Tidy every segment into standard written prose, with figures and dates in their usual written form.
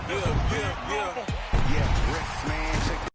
Yeah, rest, man. Check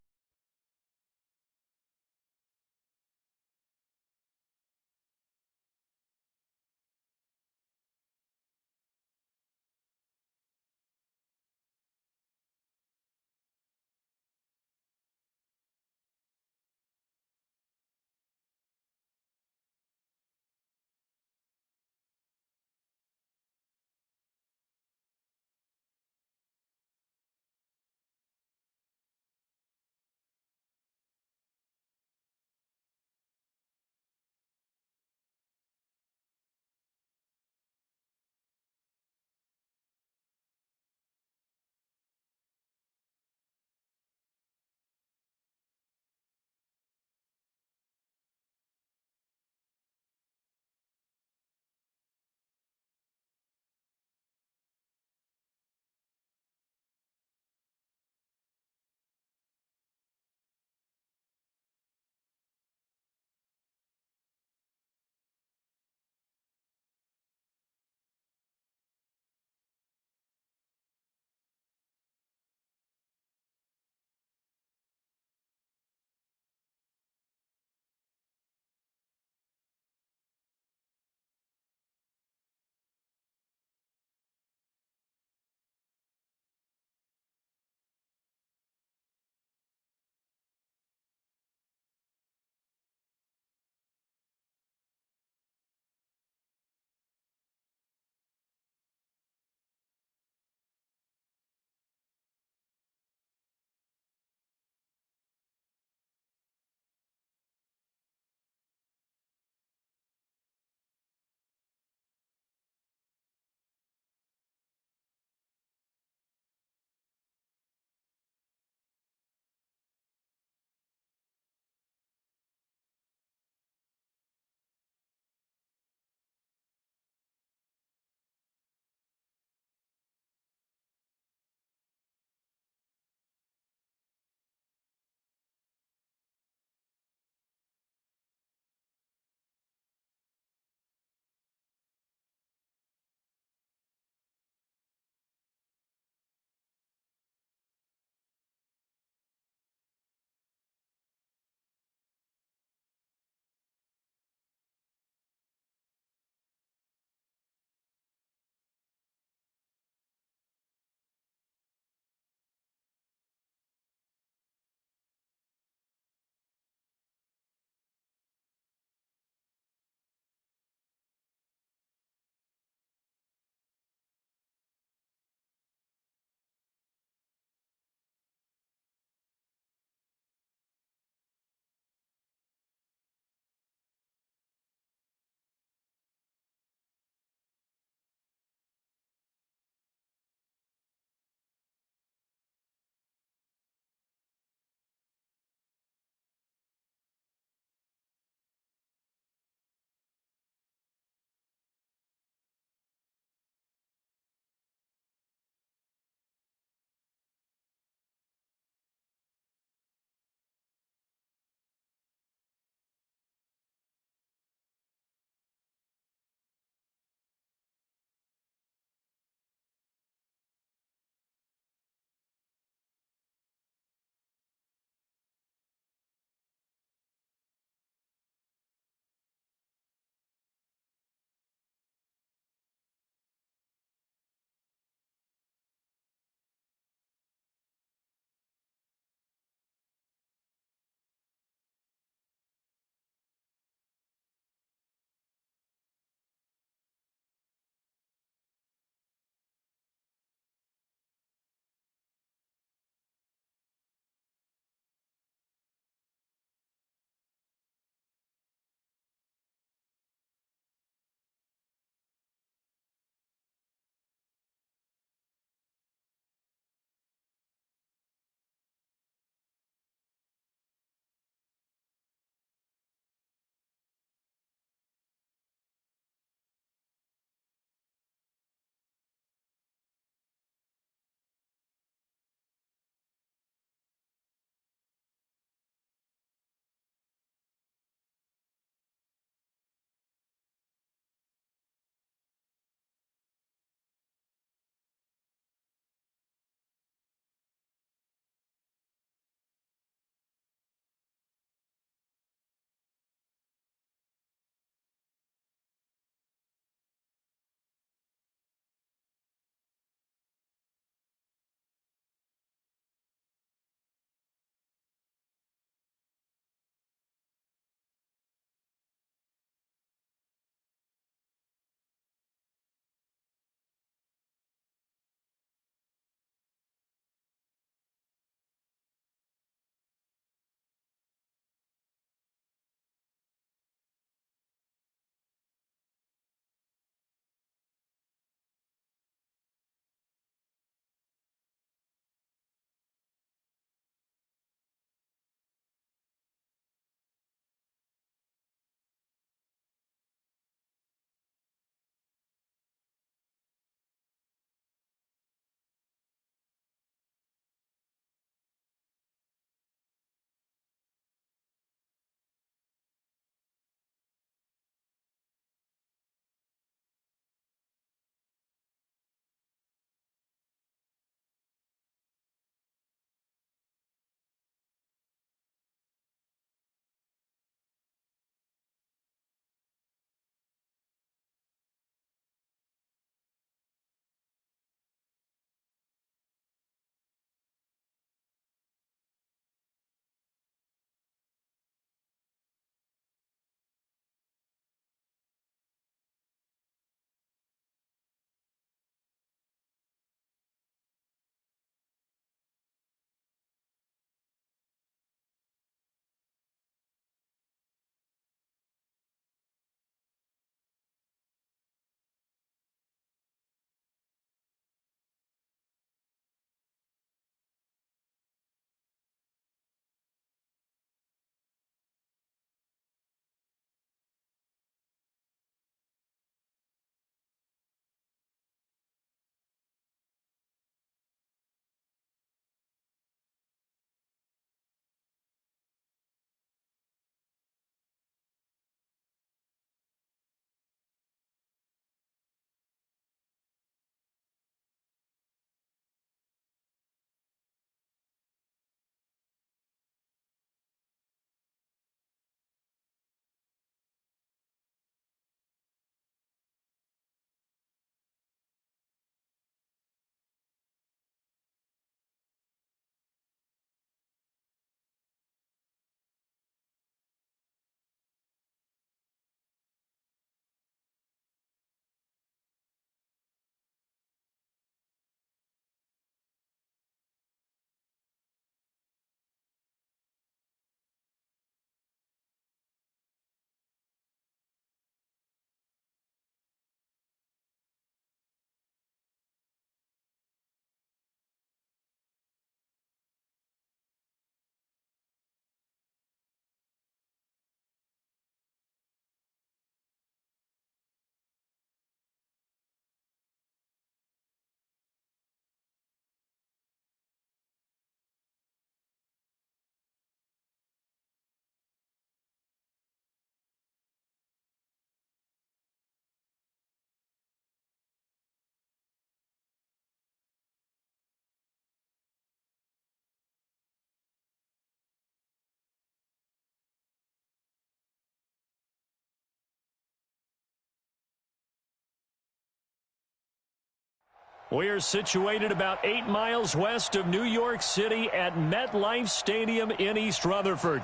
We're situated about 8 miles west of New York City at MetLife Stadium in East Rutherford.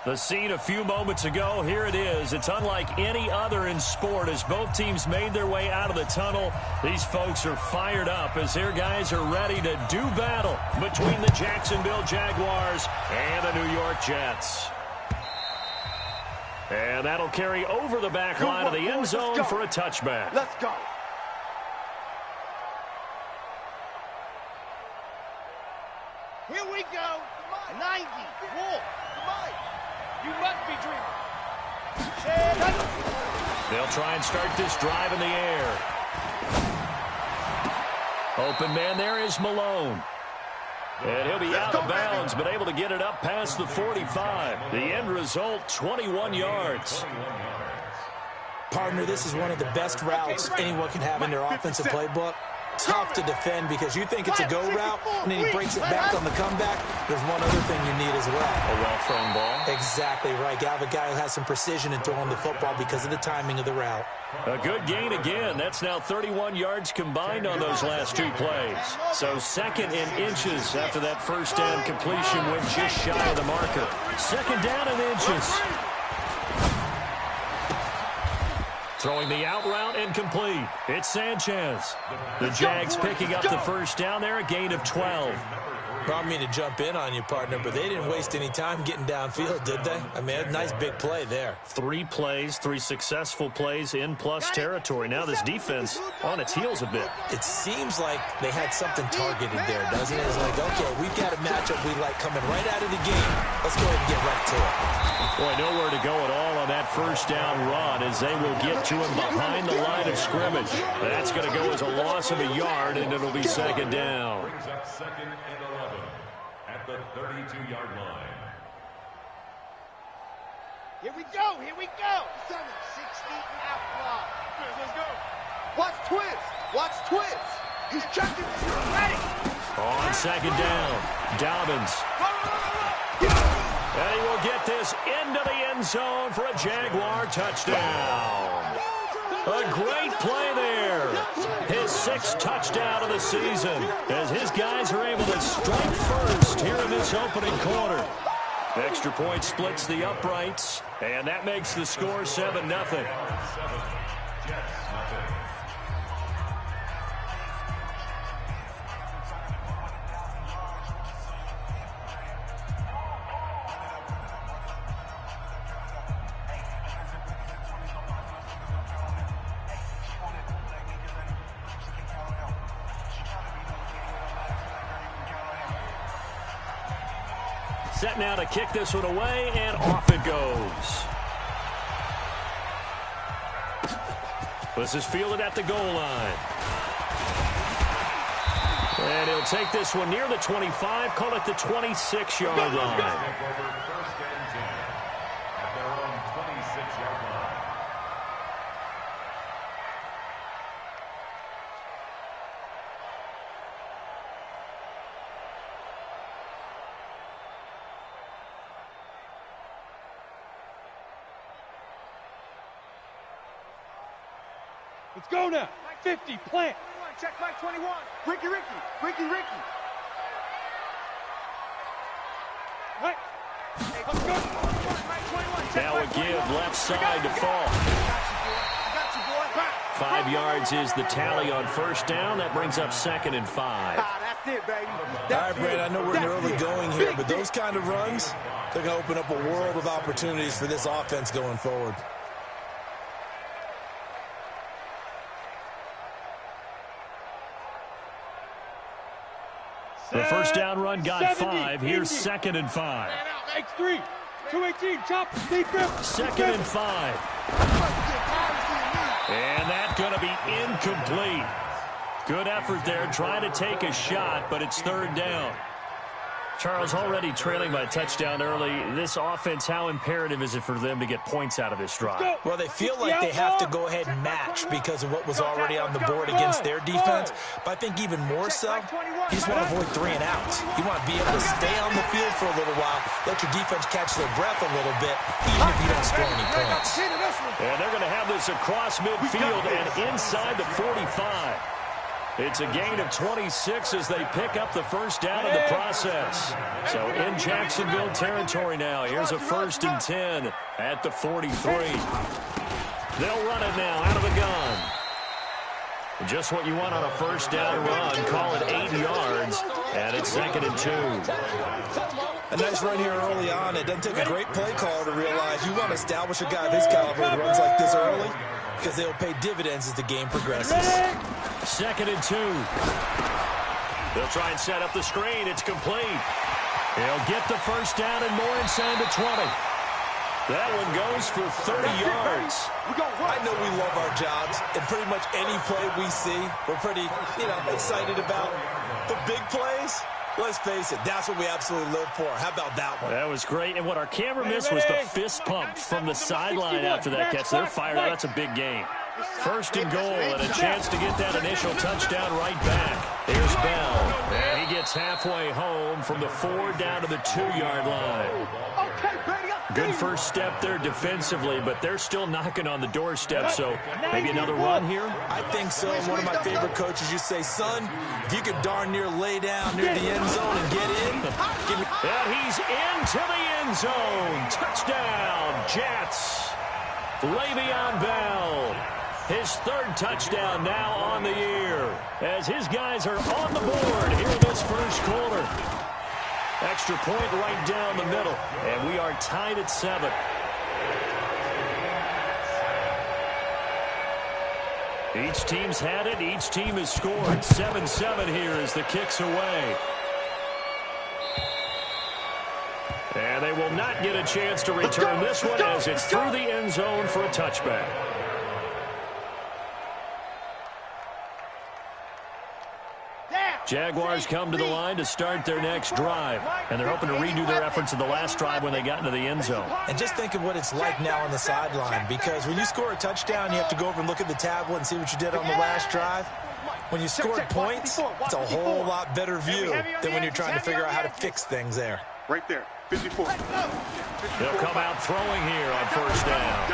The scene a few moments ago, here it is. It's unlike any other in sport as both teams made their way out of the tunnel. These folks are fired up as their guys are ready to do battle between the Jacksonville Jaguars and the New York Jets. And that'll carry over the back line of the end zone for a touchback. Let's go. Here we go. 90. Wolf. You must be dreaming. They'll try and start this drive in the air. Open man there is Malone. And he'll be out of bounds, but able to get it up past the 45. The end result, 21 yards. Partner, this is one of the best routes anyone can have in their offensive playbook. Tough to defend because you think it's a go route, and then he breaks it back on the comeback. There's one other thing you need as well. A well-thrown ball. Exactly right. You have a guy who has some precision in throwing the football because of the timing of the route. A good gain again. That's now 31 yards combined on those last two plays. So second in inches after that first down completion went just shy of the marker. Second down in inches. Throwing the out route incomplete. It's Sanchez. The Jags picking up the first down there, a gain of 12. I don't mean to jump in on you, partner, but they didn't waste any time getting downfield, did they? I mean, a nice big play there. 3 plays, 3 successful plays in plus territory. Now this defense on its heels a bit. It seems like they had something targeted there, doesn't it? It's like, okay, we've got a matchup we like coming right out of the game. Let's go ahead and get right to it. Boy, nowhere to go at all on that first down run as they will get to him behind the line of scrimmage. That's going to go as a loss of a yard, and it'll be second down. Second and 11 at the 32-yard line. Here we go. 60 out block. Let's go. Watch twist. He's checking. Ready. On second down, Dobbins. And he will get this into the end zone for a Jaguar touchdown. A great play there. His 6th touchdown of the season as his guys are able to strike first here in this opening quarter. Extra point splits the uprights, and that makes the score 7-0. Set now to kick this one away, and off it goes. This is fielded at the goal line. And he'll take this one near the 25, call it the 26-yard line. Let's go now. 50, plant. Check Mike 21. Ricky. Right. Let's go. Now a give left side to fall. 5 yards is the tally on first down. That brings up 2nd and 5. That's it, baby. All right, Brad, I know we're in the early going here, but those kind of runs, they're going to open up a world of opportunities for this offense going forward. The first down run got 5. Here's 2nd and 5. X3. 218. Chop. Deep grip. 2nd and 5. And that's going to be incomplete. Good effort there trying to take a shot, but it's 3rd down. Charles, already trailing by a touchdown early. This offense, how imperative is it for them to get points out of this drive? Well, they feel like they have to go ahead and match because of what was already on the board against their defense. But I think even more so, you just want to avoid 3 and outs. You want to be able to stay on the field for a little while, let your defense catch their breath a little bit, even if you don't score any points. And they're going to have this across midfield and inside the 45. It's a gain of 26 as they pick up the first down in the process. So in Jacksonville territory now. Here's a 1st and 10 at the 43. They'll run it now out of the gun. Just what you want on a first down run. Call it 8 yards, and it's 2nd and 2. A nice run here early on. It doesn't take a great play caller to realize you want to establish a guy of his caliber that runs like this early because they'll pay dividends as the game progresses. 2nd and 2. They'll try and set up the screen. It's complete. He'll get the first down and more inside the 20. That one goes for 30 yards. I know we love our jobs, and pretty much any play we see, we're pretty, excited about. The big plays, let's face it, that's what we absolutely live for. How about that one? That was great, and what our camera missed was the fist pump from the sideline after that catch. They're fired up. That's a big game. 1st and goal, and a chance to get that initial touchdown right back. Here's Bell, and he gets halfway home from the 4 down to the 2-yard line. Good first step there defensively, but they're still knocking on the doorstep, so maybe another run here? I think so. One of my favorite coaches used to say, son, if you could darn near lay down near the end zone and get in, give me... And he's into the end zone. Touchdown, Jets. Le'Veon Bell. His 3rd touchdown now on the year as his guys are on the board here in this first quarter. Extra point right down the middle, and we are tied at 7. Each team's had it. Each team has scored. 7-7 here as the kick's away. And they will not get a chance to return this one as it's through the end zone for a touchback. Jaguars come to the line to start their next drive, and they're hoping to redo their efforts in the last drive when they got into the end zone. And just think of what it's like now on the sideline, because when you score a touchdown, you have to go over and look at the tablet and see what you did on the last drive. When you scored points, it's a whole lot better view than when you're trying to figure out how to fix things there. Right there, 54. They'll come out throwing here on first down.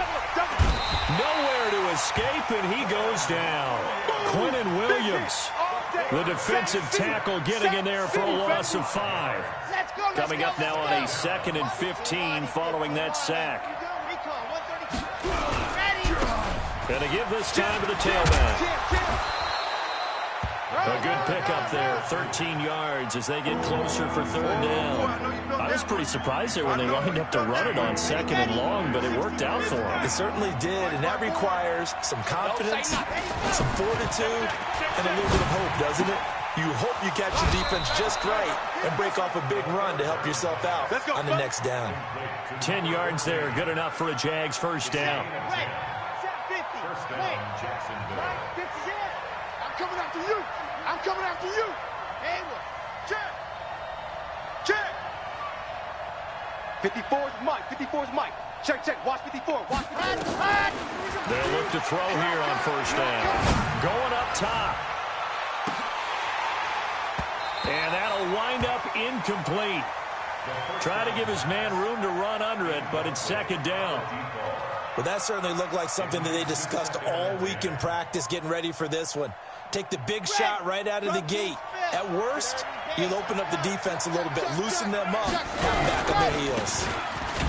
Nowhere to escape, and he goes down. Quinnen Williams, the defensive tackle, getting in there for a loss of 5. Coming up now on a 2nd and 15 following that sack. And to give this time to the tailback. A good pickup there, 13 yards as they get closer for 3rd down. I was pretty surprised there when they lined up to run it on 2nd and long, but it worked out for them. It certainly did, and that requires some confidence, some fortitude, and a little bit of hope, doesn't it? You hope you catch the defense just right and break off a big run to help yourself out on the next down. 10 yards there, good enough for a Jags first down. I'm coming after you. I'm coming after you. Hayward. Check. Check. 54's Mike. 54's Mike. Check, check. Watch 54. Watch 54. They'll look to throw here on first down. Going up top. And that'll wind up incomplete. Try to give his man room to run under it, but it's 2nd down. Well, that certainly looked like something that they discussed all week in practice getting ready for this one. Take the big shot right out of the gate. At worst, you'll open up the defense a little bit, loosen them up, have them back on their heels.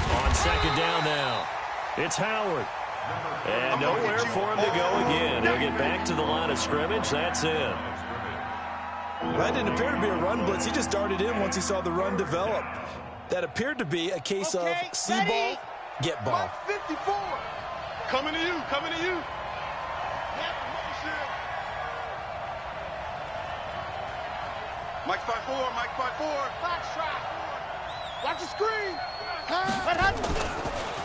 On 2nd down now, it's Howard. And nowhere for him to go again. He'll get back to the line of scrimmage. That's it. That didn't appear to be a run blitz. He just darted in once he saw the run develop. That appeared to be a case of see ball, get ball. 54. Coming to you. Coming to you. Mike 5-4. Mike 5-4. Watch the screen.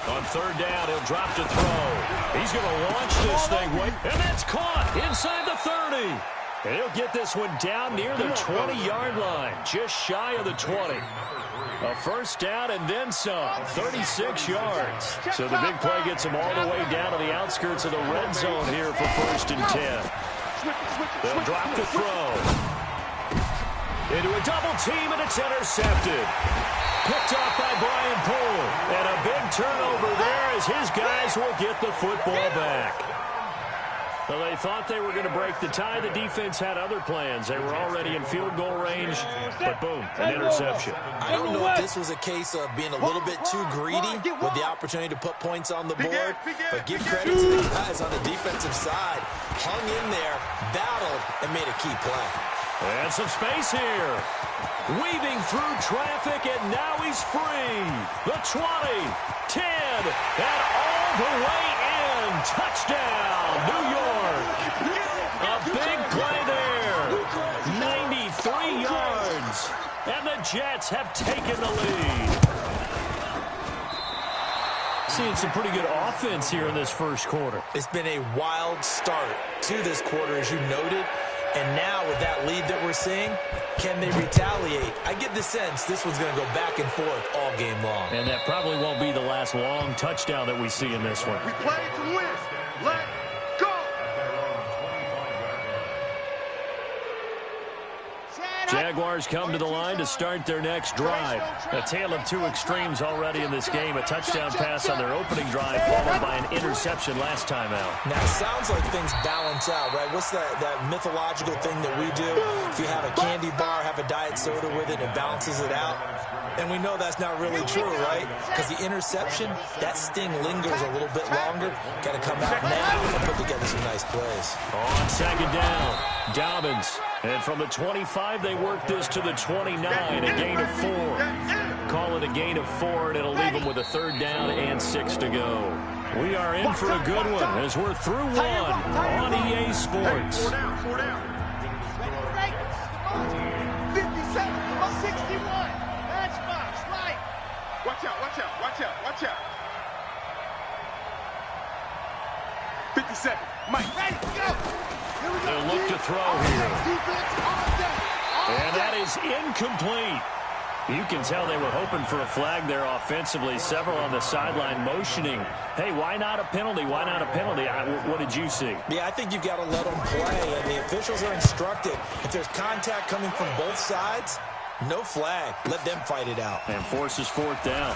On 3rd down, he'll drop to throw. He's going to launch this thing. And that's caught inside the 30. And he'll get this one down near the 20-yard line, just shy of the 20. A first down and then some, 36 yards. So the big play gets him all the way down to the outskirts of the red zone here for 1st and 10. They'll drop to throw. Into a double team, and it's intercepted. Picked off by Brian Poole. And a big turnover there as his guys will get the football back. Well, they thought they were going to break the tie. The defense had other plans. They were already in field goal range, but boom, an interception. I don't know if this was a case of being a little bit too greedy with the opportunity to put points on the board, but give credit to the guys on the defensive side. Hung in there, battled, and made a key play. And some space here. Weaving through traffic, and now he's free. The 20, 10, and all the way in. Touchdown, New York. A big play there. 93 yards. And the Jets have taken the lead. Seeing some pretty good offense here in this first quarter. It's been a wild start to this quarter, as you noted. And now with that lead that we're seeing, can they retaliate? I get the sense this one's going to go back and forth all game long. And that probably won't be the last long touchdown that we see in this one. We play to win. Let go. Jaguars come to the line to start their next drive. A tale of two extremes already in this game. A touchdown pass on their opening drive, followed by an interception last time out. Now, it sounds like things balance out, right? What's that mythological thing that we do? If you have a candy bar, have a diet soda with it, it balances it out. And we know that's not really true, right? Because the interception, that sting lingers a little bit longer. Got to come out now and put together some nice plays. On second down, Dobbins. And from the 25, they work this to the 29, a gain of 4. Call it a gain of 4, and it'll leave them with a third down and 6 to go. We are in for a good one as we're through one on EA Sports. 4 down, 4 down. 57, 61. That's Fox, right. Watch out, watch out, watch out, watch out. 57, Mike. Ready, go. They'll look to throw here. And that is incomplete. You can tell they were hoping for a flag there offensively. Several on the sideline motioning. Hey, why not a penalty? Why not a penalty? What did you see? Yeah, I think you've got to let them play. And the officials are instructed, if there's contact coming from both sides, no flag. Let them fight it out. And forces fourth down.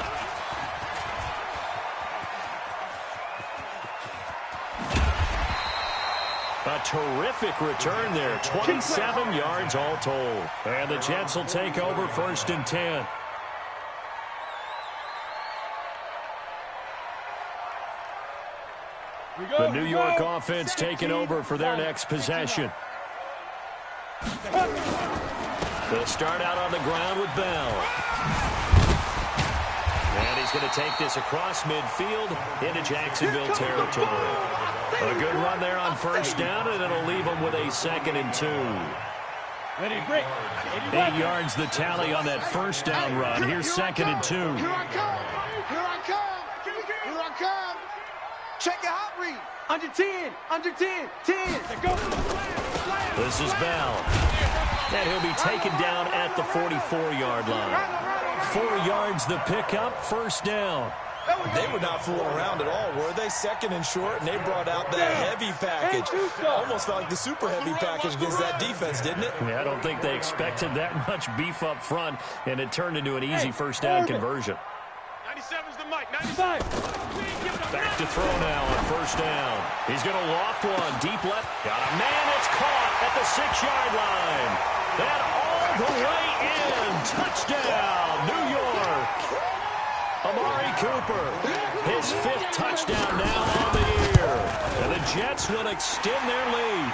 A terrific return there. 27 yards all told. And the Jets will take over 1st and 10. The New York offense taking over for their next possession. They'll start out on the ground with Bell. And he's going to take this across midfield into Jacksonville territory. A good run there on 1st down, and it'll leave them with a 2nd and 2. Ready, break. 8 yards the tally on that 1st down run. Here's 2nd and 2. Here I come. Here I come. Here I come. Check your hot read. Under 10. Under 10. 10. Go. This is Bell. And he'll be taken down at the 44-yard line. 4 yards the pickup, 1st down. They were not fooling around at all, were they? 2nd and short, and they brought out that heavy package. Almost felt like the super heavy package against that defense, didn't it? Yeah, I don't think they expected that much beef up front, and it turned into an easy 1st down conversion. 97's the mic. 95. Back to throw now on 1st down. He's going to loft one, deep left. Got a man that's caught at the 6-yard line. And all the way in. Touchdown, New York. Amari Cooper, his 5th touchdown now on the year. And the Jets will extend their lead.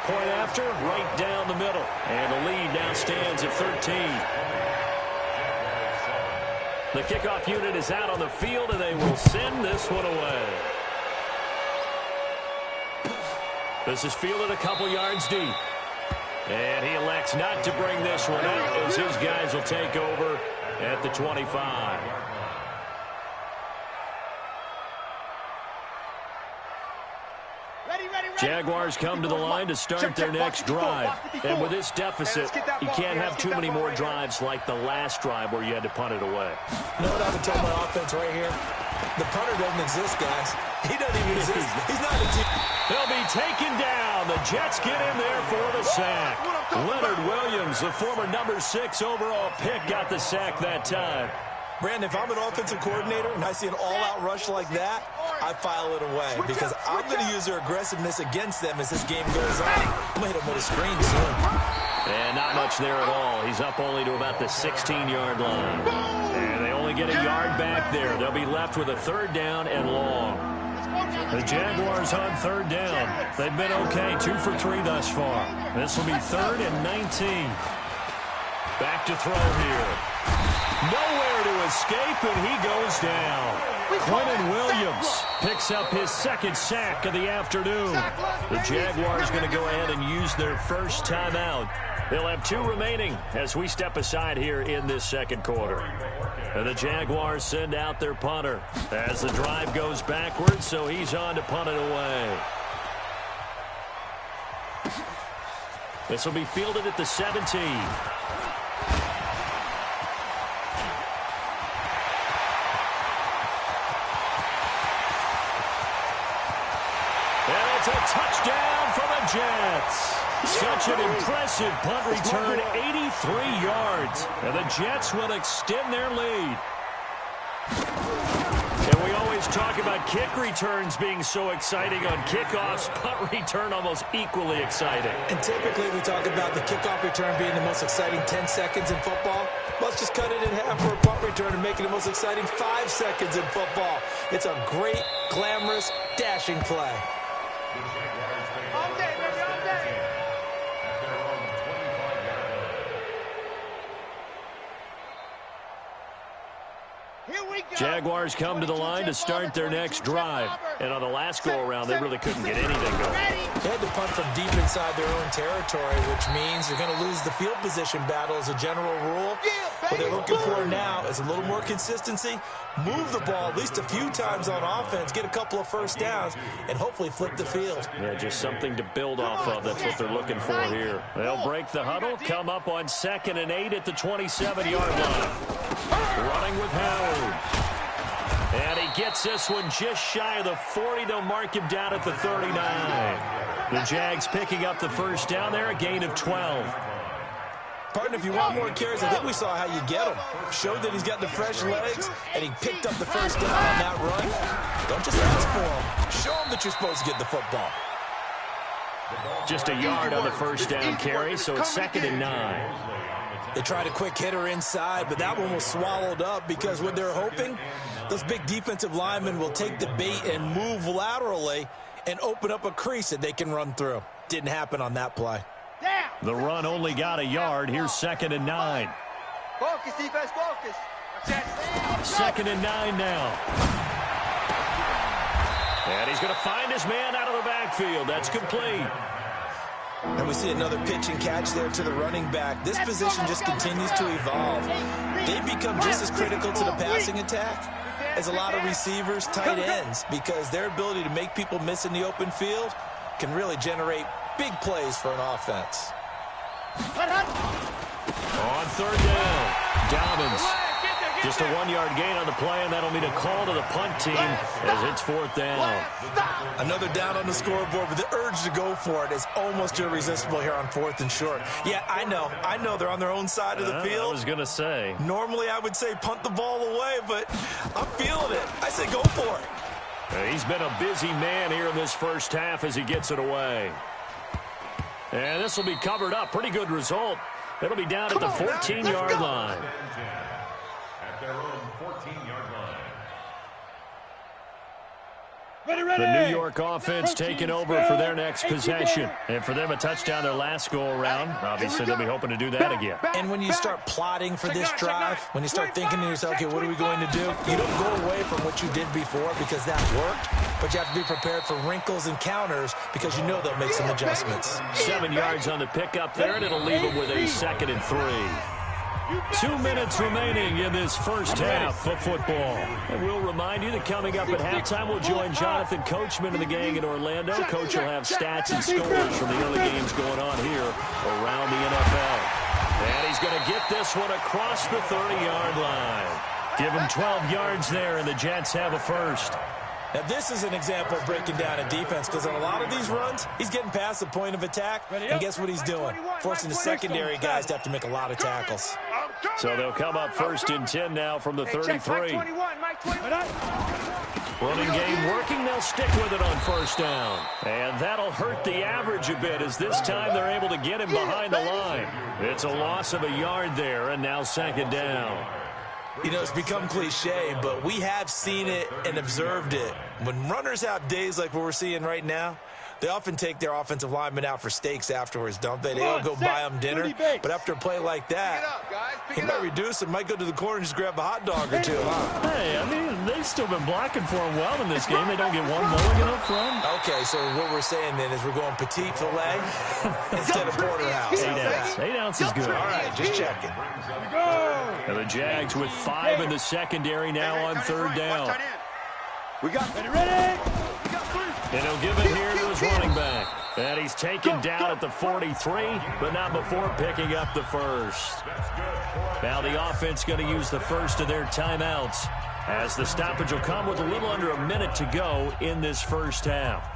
Point after, right down the middle. And the lead now stands at 13. The kickoff unit is out on the field, and they will send this one away. This is fielded a couple yards deep. And he elects not to bring this one out as his guys will take over at the 25. Jaguars come to the line to start their next drive. And with this deficit, you can't have too many more drives like the last drive where you had to punt it away. You know what I would tell my offense right here? The punter doesn't exist, guys. He doesn't even exist. He's not a team. They'll be taken down. The Jets get in there for the sack. Leonard Williams, the former number 6 overall pick, got the sack that time. Brandon, if I'm an offensive coordinator and I see an all-out rush like that, I file it away because I'm going to use their aggressiveness against them as this game goes on. I'm going to hit them with a screen soon. And not much there at all. He's up only to about the 16-yard line. And they only get a yard back there. They'll be left with a 3rd down and long. The Jaguars on 3rd down. They've been okay, 2 for 3 thus far. This will be 3rd and 19. Back to throw here. Nowhere to escape, and he goes down. Quentin Williams picks up his 2nd sack of the afternoon. The Jaguars going to go ahead and use their first timeout. They'll have 2 remaining as we step aside here in this 2nd quarter. And the Jaguars send out their punter as the drive goes backwards, so he's on to punt it away. This will be fielded at the 17. And it's a touchdown for the Jets. Such an impressive punt return, 83 yards. And the Jets will extend their lead. And we always talk about kick returns being so exciting on kickoffs. Punt return almost equally exciting. And typically we talk about the kickoff return being the most exciting 10 seconds in football. Let's just cut it in half for a punt return and make it the most exciting 5 seconds in football. It's a great, glamorous, dashing play. All day, baby, all day. Here we go. Jaguars come to the line to start their next drive. And on the last go-around, they really couldn't get anything going. They had to punt from deep inside their own territory, which means you're going to lose the field position battle as a general rule. What they're looking for now is a little more consistency, move the ball at least a few times on offense, get a couple of first downs, and hopefully flip the field. Yeah, just something to build off of. That's what they're looking for here. They'll break the huddle, come up on 2nd and 8 at the 27-yard line. Running with Howard. And he gets this one just shy of the 40. They'll mark him down at the 39. The Jags picking up the first down there, a gain of 12. Partner, if you want more carries, I think we saw how you get him. Showed that he's got the fresh legs, and he picked up the first down on that run. Don't just ask for him. Show him that you're supposed to get the football. Just a yard on the first down carry, so it's 2nd and 9. They tried a quick hitter inside, but that one was swallowed up because what they're hoping, those big defensive linemen will take the bait and move laterally and open up a crease that they can run through. Didn't happen on that play. The run only got a yard. Here's 2nd and 9. Focus, defense, focus. 2nd and 9 now. And he's going to find his man out of the backfield. That's complete. And we see another pitch and catch there to the running back. This position just continues to evolve. They become just as critical to the passing attack as a lot of receivers, tight ends, because their ability to make people miss in the open field can really generate big plays for an offense. On 3rd down, Dobbins. Just a 1-yard gain on the play, and that'll mean a call to the punt team as it's 4th down. Another down on the scoreboard, but the urge to go for it is almost irresistible here on 4th and short. Yeah, I know they're on their own side of the field. I was going to say. Normally I would say punt the ball away, but I'm feeling it. I say go for it. He's been a busy man here in this first half as he gets it away. And this will be covered up. Pretty good result. It'll be down at the 14-yard line. At their own 14-yard line. The New York offense taking over for their next possession. And for them, a touchdown their last go-around. Obviously, they'll be hoping to do that again. And when you start plotting for this drive, when you start thinking to yourself, okay, what are we going to do? You don't go away from what you did before because that worked, but you have to be prepared for wrinkles and counters because you know they'll make some adjustments. 7 yards on the pickup there, and it'll leave them with a 2nd and 3. 2 minutes remaining in this first half of football. And we'll remind you that coming up at halftime, we'll join Jonathan Coachman and the gang in Orlando. Coach will have stats and scores from the early games going on here around the NFL. And he's going to get this one across the 30-yard line. Give him 12 yards there, and the Jets have a first. Now, this is an example of breaking down a defense because on a lot of these runs, he's getting past the point of attack, and guess what he's doing? Forcing the secondary guys to have to make a lot of tackles. So they'll come up first and 10 now from the 33. Running game working. They'll stick with it on first down. And that'll hurt the average a bit as this time they're able to get him behind the line. It's a loss of a yard there, and now second down. You know, it's become cliche, but we have seen it and observed it. When runners have days like what we're seeing right now, they often take their offensive linemen out for steaks afterwards, don't they? They all go buy them dinner. But after a play like that, he might reduce it, might go to the corner and just grab a hot dog or two, huh? Hey, I mean, they've still been blocking for him well in this game. They don't get one mulligan up front. Okay, so what we're saying then is we're going petite filet instead of porterhouse. 8 ounces good. All right, just checking. And the Jags with 5 in the secondary now on third down. We got ready. And he'll give it here to his running back. And he's taken down at the 43, but not before picking up the first. Now the offense going to use the first of their timeouts as the stoppage will come with a little under a minute to go in this first half.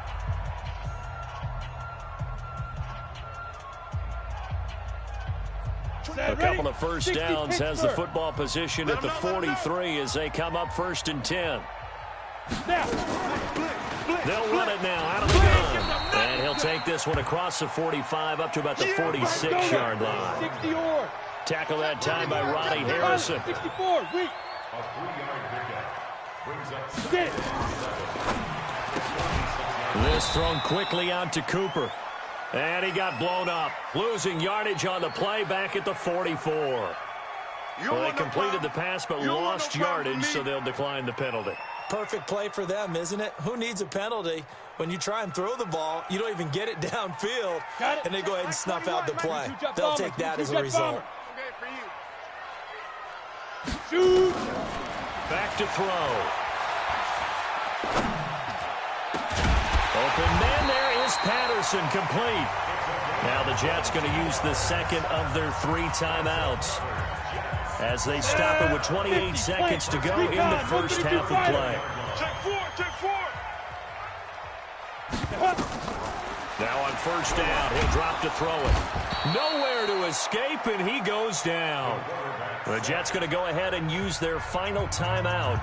A couple of first downs has the football position at the 43 as they come up first and 10. They'll run it now out of the gun. And he'll take this one across the 45 up to about the 46-yard line. Tackle that time by Ronnie Harrison. This thrown quickly out to Cooper. And he got blown up, losing yardage on the play back at the 44. Well, they completed the pass but lost yardage, so they'll decline the penalty. Perfect play for them, isn't it? Who needs a penalty? When you try and throw the ball, you don't even get it downfield, and they go ahead and snuff out the play. They'll take that as a result. Shoot! Back to throw. Open man there is Patterson, complete. Now the Jets going to use the second of their 3 timeouts as they stop it with 28 seconds to go in the first half of play. Now on first down, he'll drop to throw it. Nowhere to escape, and he goes down. The Jets going to go ahead and use their final timeout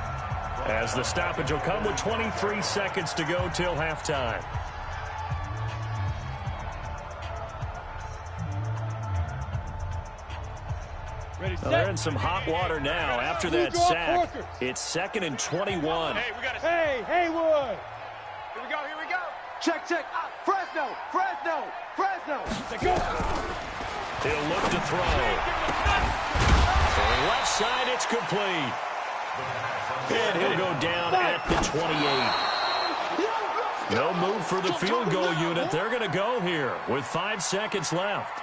as the stoppage will come with 23 seconds to go till halftime. Well, they're in some hot water now after that sack. It's 2nd and 21. Hey, we got Hey, Haywood! Here we go. Check. Fresno. He'll look to throw. For the left side, it's complete. And he'll go down at the 28. No move for the field goal unit. They're going to go here with 5 seconds left.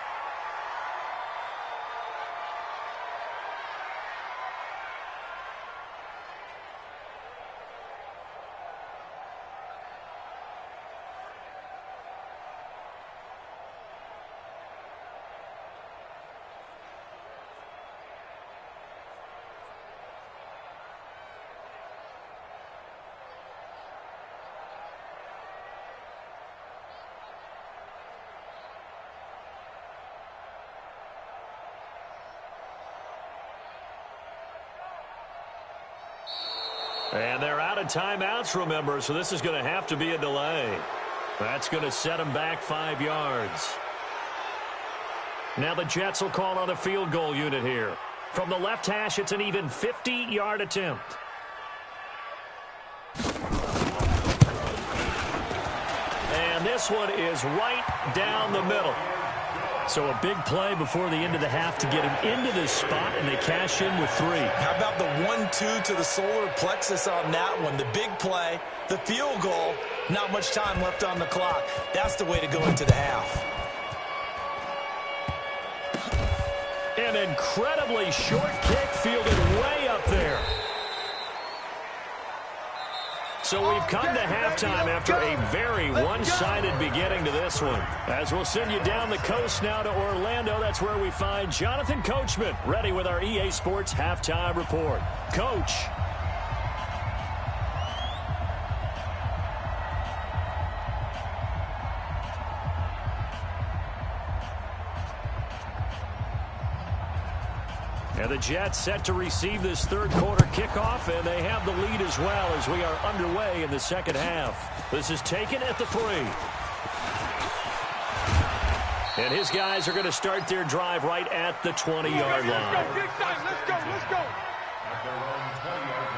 And they're out of timeouts, remember, so this is going to have to be a delay. That's going to set them back 5 yards. Now the Jets will call on a field goal unit here. From the left hash, it's an even 50-yard attempt. And this one is right down the middle. So a big play before the end of the half to get him into this spot, and they cash in with 3. How about the 1-2 to the solar plexus on that one? The big play, the field goal, not much time left on the clock. That's the way to go into the half. An incredibly short kick fielded way up there. So we've come to halftime after a very one-sided beginning to this one. As we'll send you down the coast now to Orlando, that's where we find Jonathan Coachman ready with our EA Sports Halftime Report. Coach. the Jets set to receive this third quarter kickoff, and they have the lead as well as we are underway in the second half. This is taken at the 3. And his guys are going to start their drive right at the 20-yard line. Let's go. At their own 20-yard line.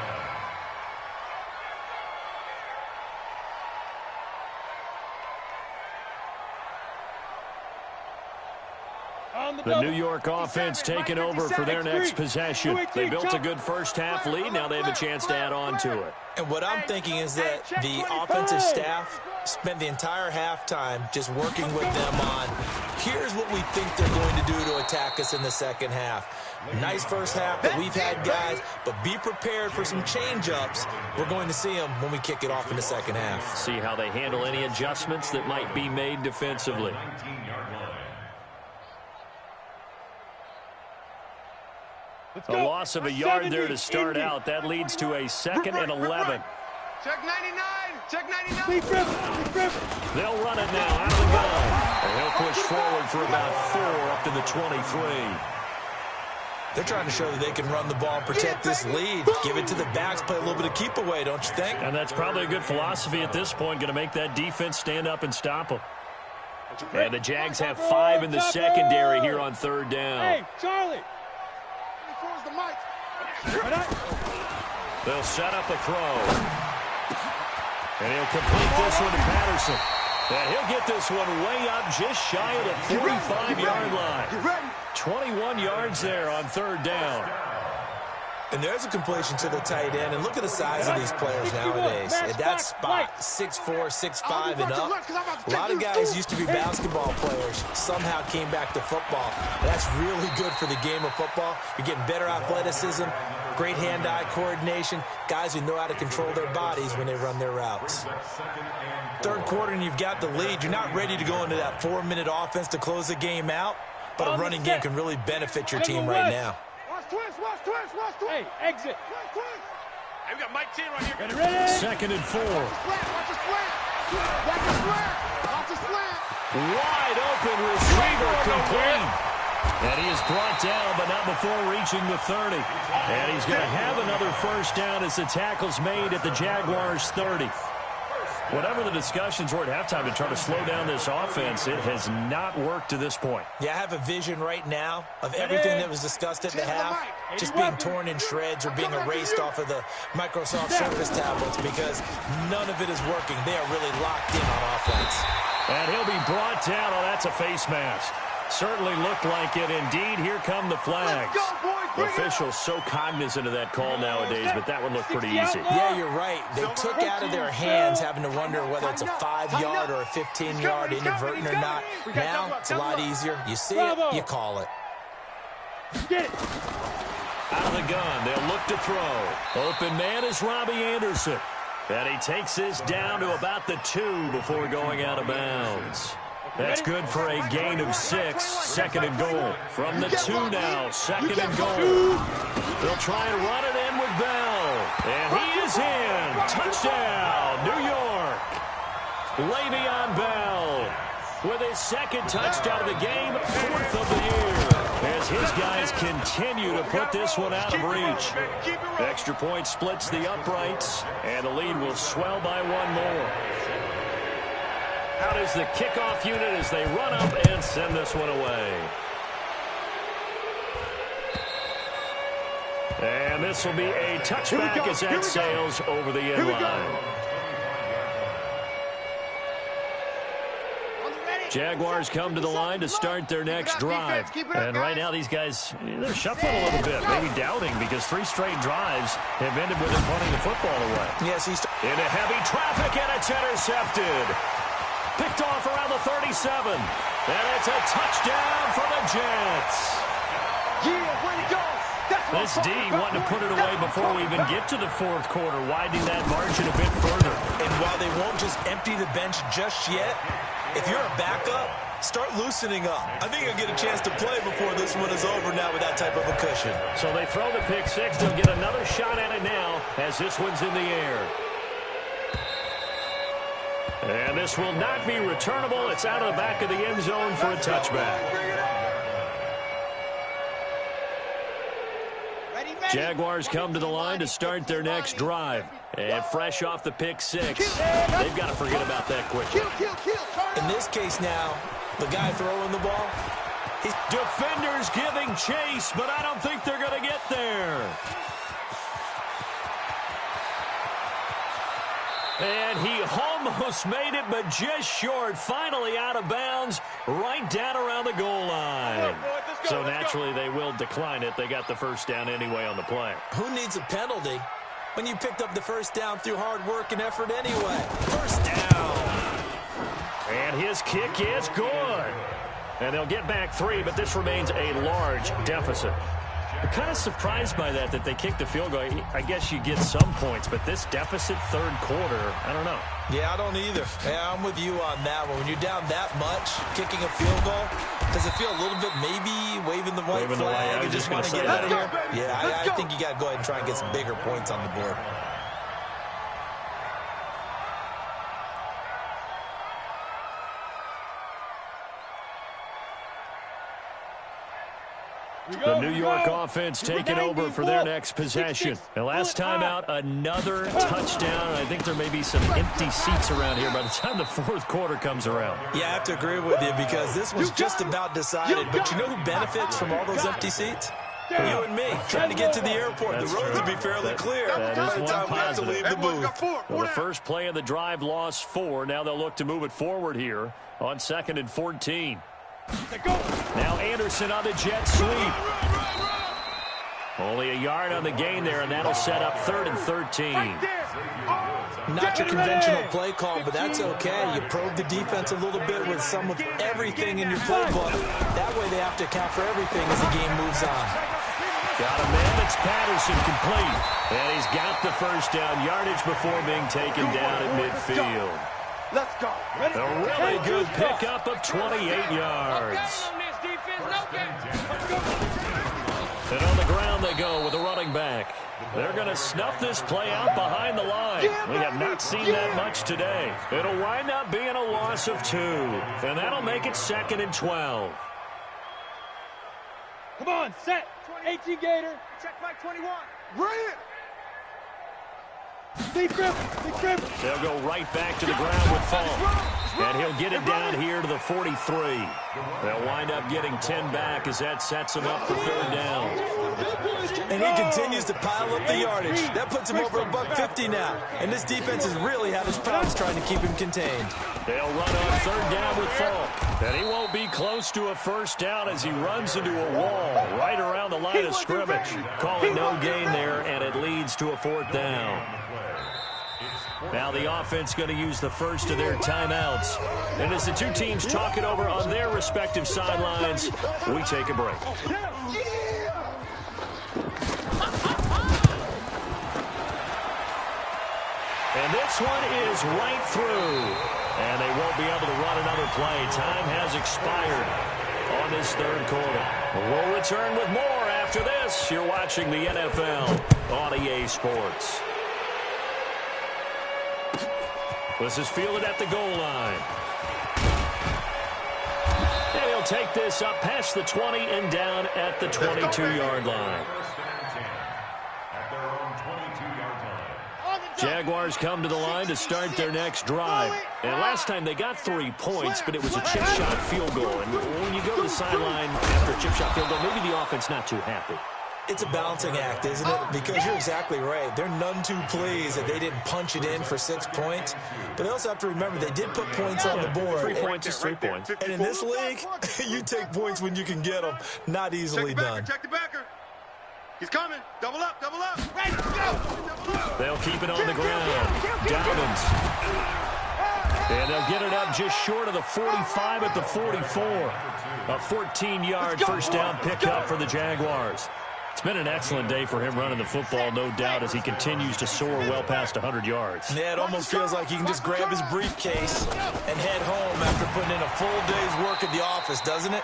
The New York offense taking over for their next possession. They built a good first-half lead. Now they have a chance to add on to it. And what I'm thinking is that the offensive staff spent the entire halftime just working with them on, here's what we think they're going to do to attack us in the second half. Nice first half that we've had, guys, but be prepared for some change-ups. We're going to see them when we kick it off in the second half. See how they handle any adjustments that might be made defensively. 19-yard line. A loss of a yard there to start out. That leads to a 2nd and 11. Check 99. Check 99. They'll run it now out of the gun. And he'll push forward for about 4 up to the 23. They're trying to show that they can run the ball and protect this lead. Give it to the backs, play a little bit of keep away, don't you think? And that's probably a good philosophy at this point, going to make that defense stand up and stop them. And the Jags have 5 in the secondary here on 3rd down. Hey, Charlie. They'll set up a throw. And he'll complete this one to Patterson. And he'll get this one way up just shy of the 45-yard line. 21 yards there on 3rd down. And there's a completion to the tight end. And look at the size of these players nowadays. At that spot, 6'4", 6'5", and up. A lot of guys used to be basketball players, somehow came back to football. That's really good for the game of football. You're getting better athleticism, great hand-eye coordination, guys who know how to control their bodies when they run their routes. 3rd quarter and you've got the lead. You're not ready to go into that 4-minute offense to close the game out, but a running game can really benefit your team right now. Watch twist. Hey, exit. Hey, we got Mike 10 right here. Get ready. 2nd and 4. Watch the slant. Wide open receiver complete. And he is brought down, but not before reaching the 30. And he's going to have another first down as the tackle's made at the Jaguars' 30. Whatever the discussions were at halftime to try to slow down this offense, it has not worked to this point. Yeah, I have a vision right now of everything that was discussed at the half just being torn in shreds or being erased off of the Microsoft Surface tablets because none of it is working. They are really locked in on offense. And he'll be brought down. Oh, that's a face mask. Certainly looked like it. Indeed, here come the flags. The officials so cognizant of that call nowadays, but that would look pretty easy. Yeah, you're right. They took out of their hands having to wonder whether it's a 5-yard or a 15-yard inadvertent or not. Now, it's a lot easier. You see it, you call it. Get it. Out of the gun, they'll look to throw. Open man is Robbie Anderson. And he takes this down to about the 2 before going out of bounds. That's good for a gain of 6. 2nd and goal. From the 2 now. 2nd and goal. They'll try and run it in with Bell. And he is in. Touchdown, New York. Le'Veon Bell with his 2nd touchdown of the game, 4th of the year. As his guys continue to put this one out of reach. Extra point splits the uprights, and the lead will swell by 1 more. Out is the kickoff unit as they run up and send this one away. And this will be a touchback as that sails over the end line. Jaguars come to the line to start their next drive. And right now these guys, they're shuffling a little bit, maybe doubting, because 3 straight drives have ended with them punting the football away. Yes, he's into heavy traffic, and it's intercepted. Picked off around the 37. And it's a touchdown for the Jets. Yeah, way to go. This D wanting to put it away before we even get to the 4th quarter, widening that margin a bit further. And while they won't just empty the bench just yet, if you're a backup, start loosening up. I think you'll get a chance to play before this one is over now with that type of a cushion. So they throw the pick 6. They'll get another shot at it now as this one's in the air. And this will not be returnable. It's out of the back of the end zone for a touchback. Jaguars come to the line to start their next drive. And fresh off the pick six, they've got to forget about that quickly. In this case now, the guy throwing the ball, defenders giving chase, but I don't think they're going to get there. And he almost made it, but just short. Finally out of bounds, right down around the goal line. So naturally, they will decline it. They got the first down anyway on the play. Who needs a penalty when you picked up the first down through hard work and effort anyway? First down. And his kick is good. And they'll get back 3, but this remains a large deficit. I'm kind of surprised by that they kicked the field goal. I guess you get some points, but this deficit third quarter, I don't know. Yeah, I don't either. Yeah, I'm with you on that one. When you're down that much, kicking a field goal, does it feel a little bit maybe waving the white flag and just want to get out of here? Yeah, I think you got to go ahead and try and get some bigger points on the board. The New York offense taking over for their next possession. And last time out, another touchdown. I think there may be some empty seats around here by the time the fourth quarter comes around. Yeah, I have to agree with you because this was just about decided. But you know who benefits from all those empty seats? You and me, trying to get to the airport. The roads would be fairly clear by the time we have to leave the booth. Well, the first play of the drive lost 4. Now they'll look to move it forward here on 2nd and 14. Now Anderson on the jet sweep. Only a yard on the gain there, and that'll set up 3rd and 13. Not your conventional play call, but that's okay. You probe the defense a little bit with some of everything in your playbook. That way they have to account for everything as the game moves on. Got a man. It's Patterson complete. And he's got the first down yardage before being taken down at midfield. Let's go. A really good pickup of 28 yards. And on the ground they go with a running back. They're going to snuff this play out behind the line. We have not seen that much today. It'll wind up being a loss of 2. And that'll make it 2nd and 12. Come on, set. 18 Gator. Check by 21. Bring it. They'll go right back to the ground with Falk. And he'll get it down here to the 43. They'll wind up getting 10 back as that sets him up for 3rd down. And he continues to pile up the yardage. That puts him over $150 now. And this defense has really had his problems trying to keep him contained. They'll run on 3rd down with Falk. And he won't be close to a first down as he runs into a wall right around the line of scrimmage. Calling no gain there, and it leads to a 4th down. Now the offense going to use the first of their timeouts. And as the two teams talk it over on their respective sidelines, we take a break. And this one is right through. And they won't be able to run another play. Time has expired on this 3rd quarter. We'll return with more after this. You're watching the NFL on EA Sports. This is fielded at the goal line. And he'll take this up past the 20 and down at the 22-yard line. Jaguars come to the line to start their next drive. And last time they got 3 points, but it was a chip shot field goal. And when you go to the sideline after a chip shot field goal, maybe the offense not too happy. It's a balancing act, isn't it? Because you're exactly right. They're none too pleased that they didn't punch it in for 6 points. But they also have to remember they did put points on the board. 3 points is 3 points. And in this league, you take points when you can get them. Not easily done. Check the backer. He's coming. Double up, double up. Ready, go. They'll keep it on the ground. Dobbins. And they'll get it up just short of the 45 at the 44. A 14-yard first down pickup for the Jaguars. It's been an excellent day for him running the football, no doubt, as he continues to soar well past 100 yards. Yeah, it almost feels like he can just grab his briefcase and head home after putting in a full day's work at the office, doesn't it?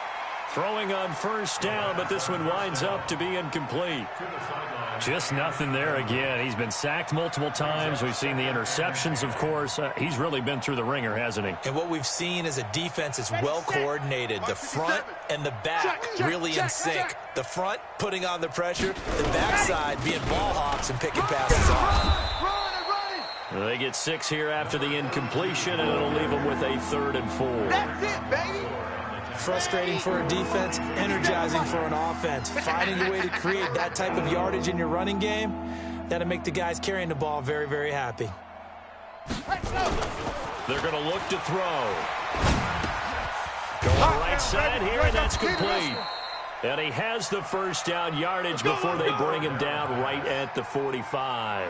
Throwing on first down, but this one winds up to be incomplete. Just nothing there again. He's been sacked multiple times. We've seen the interceptions, of course. He's really been through the ringer, hasn't he? And what we've seen is a defense that's well coordinated. The front and the back really in sync. The front putting on the pressure, the backside being ball hawks and picking passes off. They get 6 here after the incompletion, and it'll leave them with a 3rd and 4. That's it, baby. Frustrating for a defense, energizing for an offense. Finding a way to create that type of yardage in your running game, that'll make the guys carrying the ball very, very happy. They're going to look to throw. Going right side here, and that's complete. And he has the first down yardage before they bring him down right at the 45.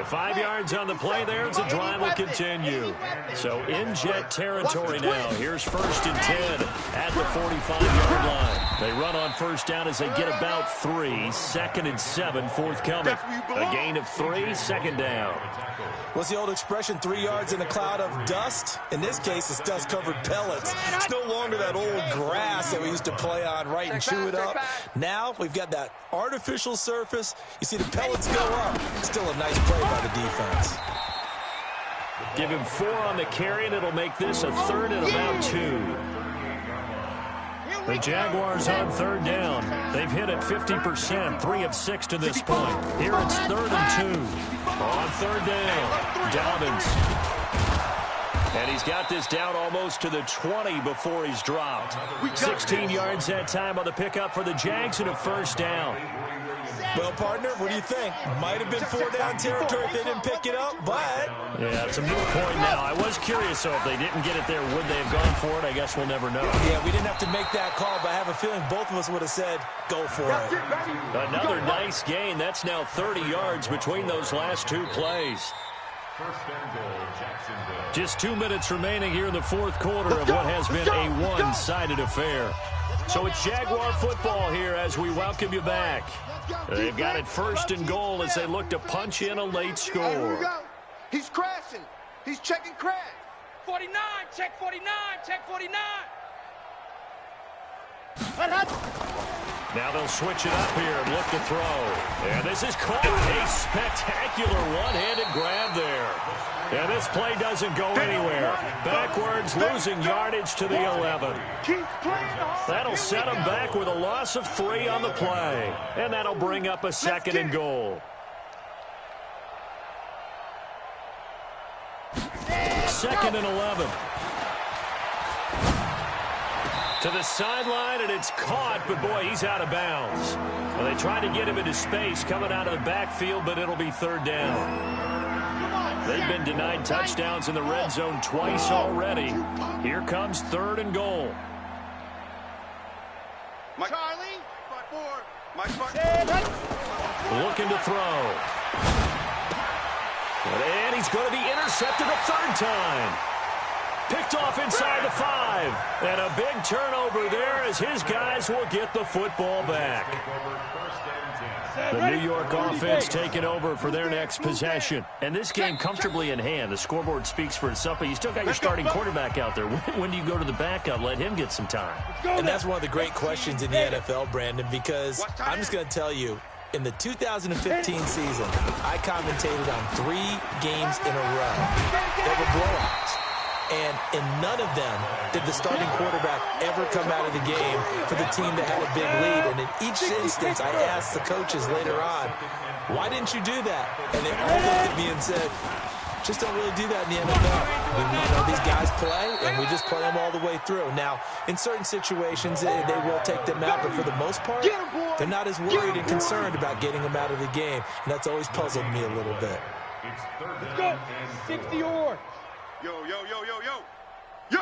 5 yards on the play there as the drive will continue. So in jet territory now. Here's 1st and 10 at the 45-yard line. They run on first down as they get about 3. 2nd and 7 forthcoming. A gain of 3, 2nd down. What's the old expression, 3 yards in a cloud of dust? In this case, it's dust-covered pellets. It's no longer that old grass that we used to play on, right, and chew it up. Now we've got that artificial surface. You see the pellets go up. Still a nice play by the defense. Give him 4 on the carry, and it'll make this a 3rd and about 2. The Jaguars on 3rd down. They've hit it 50%, 3 of 6 to this point. Here it's 3rd and 2. On 3rd down, Dobbins. And he's got this down almost to the 20 before he's dropped. 16 yards that time on the pickup for the Jags and a 1st down. Well, partner, what do you think? Might have been 4-down territory if they didn't pick it up, but... Yeah, it's a moot point now. I was curious, so if they didn't get it there, would they have gone for it? I guess we'll never know. Yeah, we didn't have to make that call, but I have a feeling both of us would have said, go for it. Another nice gain. That's now 30 yards between those last 2 plays. Just 2 minutes remaining here in the 4th quarter of what has been a one-sided affair. So it's Jaguar football here as we welcome you back. They've got it 1st and goal as they look to punch in a late score. Here we go. He's crashing. He's checking crash. 49, check 49, check 49. Now they'll switch it up here and look to throw. And this is caught. A spectacular one-handed grab there. And this play doesn't go anywhere. Backwards, losing yardage to the 11. That'll set them back with a loss of 3 on the play. And that'll bring up a 2nd and goal. 2nd and 11. To the sideline, and it's caught, but boy, he's out of bounds. Well, they tried to get him into space coming out of the backfield, but it'll be 3rd down. They've been denied touchdowns in the red zone twice already. Here comes 3rd and goal. Charlie. Looking to throw. And he's going to be intercepted a 3rd time. Picked off inside the 5. And a big turnover there as his guys will get the football back. The New York offense taking over for their next possession. And this game comfortably in hand. The scoreboard speaks for itself, but you still got your starting quarterback out there. When do you go to the backup? Let him get some time. And that's one of the great questions in the NFL, Brandon, because I'm just going to tell you, in the 2015 season, I commentated on 3 games in a row that were blowouts. And in none of them did the starting quarterback ever come out of the game for the team that had a big lead. And in each instance, I asked the coaches later on, why didn't you do that? And they all looked at me and said, just don't really do that in the NFL. These guys play, and we just play them all the way through. Now, in certain situations, they will take them out, but for the most part, they're not as worried and concerned about getting them out of the game. And that's always puzzled me a little bit. Let's go. 60 or. Yo.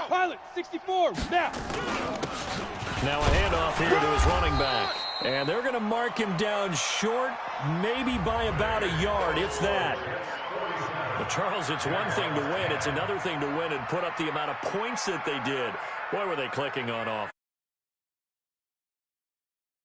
Pilot, 64, now. Now a handoff here to his running back. And they're going to mark him down short, maybe by about a yard, if that. But Charles, it's one thing to win. It's another thing to win and put up the amount of points that they did. Boy, were they clicking on offense.